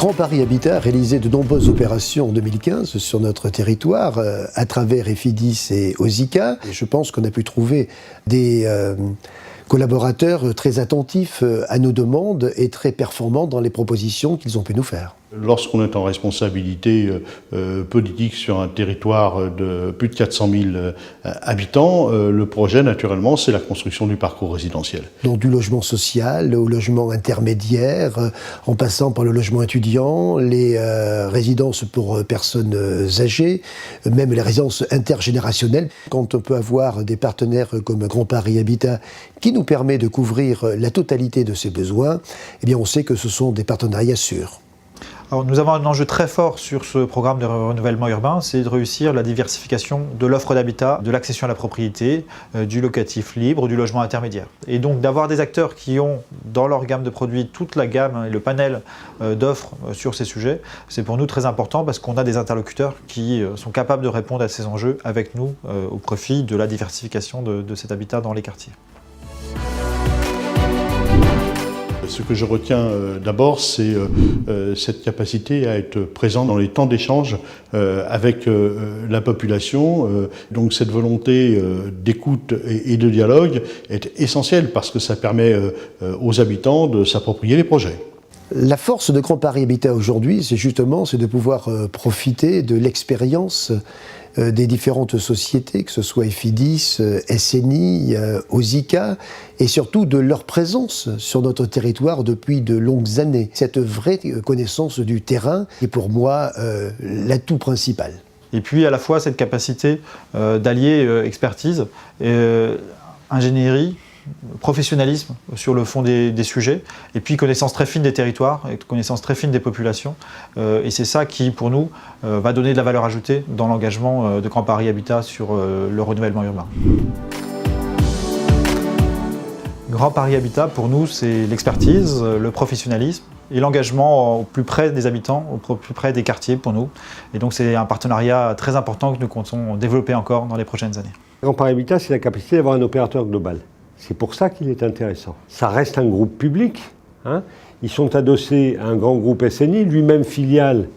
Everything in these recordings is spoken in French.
Grand Paris Habitat a réalisé de nombreuses opérations en 2015 sur notre territoire, à travers Efidis et Osica. Et je pense qu'on a pu trouver des collaborateurs très attentifs à nos demandes et très performants dans les propositions qu'ils ont pu nous faire. Lorsqu'on est en responsabilité politique sur un territoire de plus de 400 000 habitants, le projet, naturellement, c'est la construction du parcours résidentiel. Donc du logement social au logement intermédiaire, en passant par le logement étudiant, les résidences pour personnes âgées, même les résidences intergénérationnelles. Quand on peut avoir des partenaires comme Grand Paris Habitat qui nous permet de couvrir la totalité de ces besoins, eh bien on sait que ce sont des partenariats sûrs. Alors, nous avons un enjeu très fort sur ce programme de renouvellement urbain, c'est de réussir la diversification de l'offre d'habitat, de l'accession à la propriété, du locatif libre, du logement intermédiaire. Et donc d'avoir des acteurs qui ont dans leur gamme de produits toute la gamme et le panel d'offres sur ces sujets, c'est pour nous très important parce qu'on a des interlocuteurs qui sont capables de répondre à ces enjeux avec nous au profit de la diversification de cet habitat dans les quartiers. Ce que je retiens d'abord, c'est cette capacité à être présent dans les temps d'échange avec la population. Donc cette volonté d'écoute et de dialogue est essentielle parce que ça permet aux habitants de s'approprier les projets. La force de Grand Paris Habitat aujourd'hui, c'est de pouvoir profiter de l'expérience des différentes sociétés, que ce soit Efidis, SNI, Osica, et surtout de leur présence sur notre territoire depuis de longues années. Cette vraie connaissance du terrain est pour moi l'atout principal. Et puis à la fois cette capacité d'allier expertise, ingénierie, professionnalisme sur le fond des sujets, et puis connaissance très fine des territoires, et connaissance très fine des populations. Et c'est ça qui, pour nous, va donner de la valeur ajoutée dans l'engagement de Grand Paris Habitat sur le renouvellement urbain. Grand Paris Habitat, pour nous, c'est l'expertise, le professionnalisme et l'engagement au plus près des habitants, au plus près des quartiers pour nous. Et donc c'est un partenariat très important que nous comptons développer encore dans les prochaines années. Grand Paris Habitat, c'est la capacité d'avoir un opérateur global. C'est pour ça qu'il est intéressant. Ça reste un groupe public. Ils sont adossés à un grand groupe SNI, lui-même filiale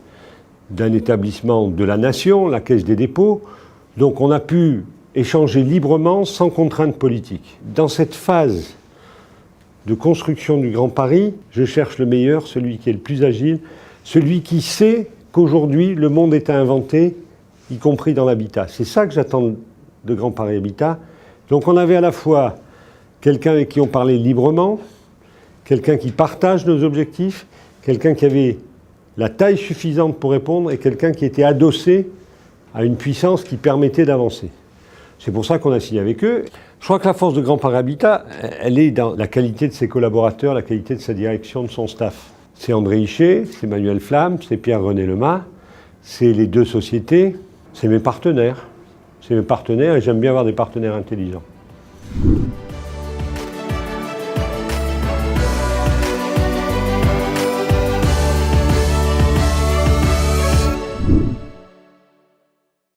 d'un établissement de la Nation, la Caisse des dépôts. Donc on a pu échanger librement, sans contrainte politique. Dans cette phase de construction du Grand Paris, je cherche le meilleur, celui qui est le plus agile, celui qui sait qu'aujourd'hui le monde est à inventer, y compris dans l'habitat. C'est ça que j'attends de Grand Paris Habitat. Donc on avait à la fois quelqu'un avec qui on parlait librement, quelqu'un qui partage nos objectifs, quelqu'un qui avait la taille suffisante pour répondre et quelqu'un qui était adossé à une puissance qui permettait d'avancer. C'est pour ça qu'on a signé avec eux. Je crois que la force de Grand Paris Habitat, elle est dans la qualité de ses collaborateurs, la qualité de sa direction, de son staff. C'est André Hichet, c'est Manuel Flamme, c'est Pierre-René Lemas, c'est les deux sociétés, c'est mes partenaires. C'est mes partenaires et j'aime bien avoir des partenaires intelligents.